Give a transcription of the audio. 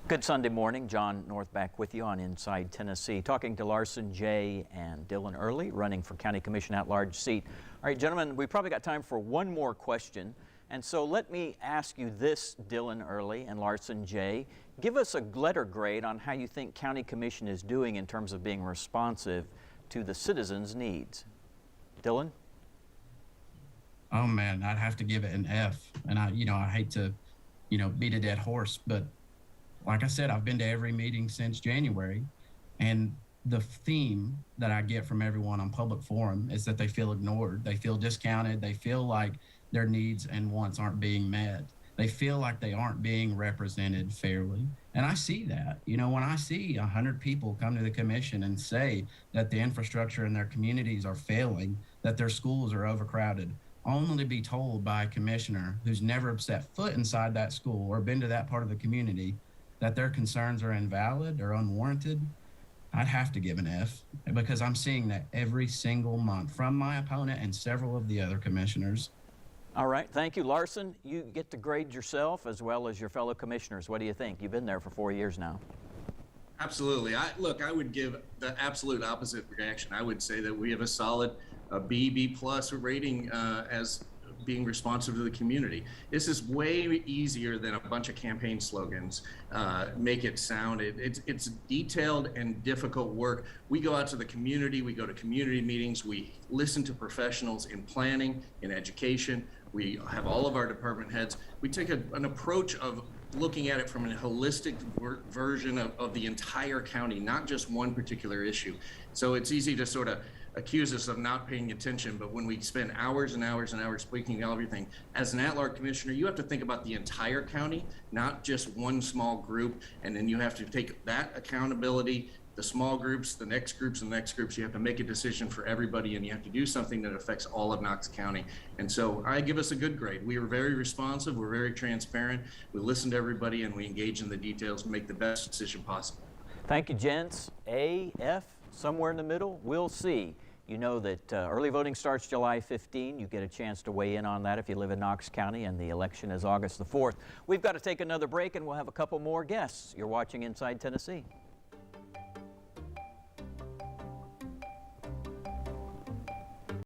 Good Sunday morning. John North back with you on Inside Tennessee, talking to Larsen, Jay, and Dylan Earley, running for County Commission at-large seat. All right, gentlemen, we probably got time for one more question. And so let me ask you this, Dylan Earley and Larsen, Jay. Give us a letter grade on how you think County Commission is doing in terms of being responsive to the citizens' needs. Dylan? Oh man, I'd have to give it an F. And I hate to, beat a dead horse, but like I said, I've been to every meeting since January, and the theme that I get from everyone on public forum is that they feel ignored, they feel discounted, they feel like their needs and wants aren't being met. They feel like they aren't being represented fairly. And I see that. When I see 100 people come to the commission and say that the infrastructure in their communities are failing, that their schools are overcrowded, only to be told by a commissioner who's never set foot inside that school or been to that part of the community that their concerns are invalid or unwarranted, I'd have to give an F, because I'm seeing that every single month from my opponent and several of the other commissioners. All right, thank you. Larsen, you get to grade yourself as well as your fellow commissioners. What do you think? You've been there for 4 years now. Absolutely. I would give the absolute opposite reaction. I would say that we have a solid B+ rating as being responsive to the community. This is way easier than a bunch of campaign slogans make it sound. It's detailed and difficult work. We go out to the community, we go to community meetings, we listen to professionals in planning, in education. We have all of our department heads. We take an approach of looking at it from a holistic version of the entire county, not just one particular issue. So it's easy to sort of accuse us of not paying attention, but when we spend hours and hours and hours speaking of everything, as an at-large commissioner, you have to think about the entire county, not just one small group, and then you have to take that accountability, the small groups, the next groups, and the next groups. You have to make a decision for everybody, and you have to do something that affects all of Knox County. And so I give us a good grade. We are very responsive, we're very transparent, we listen to everybody, and we engage in the details and make the best decision possible. Thank you, gents. A, F, somewhere in the middle, we'll see. You know that early voting starts July 15. You get a chance to weigh in on that if you live in Knox County, and the election is August the 4th. We've got to take another break, and we'll have a couple more guests. You're watching Inside Tennessee.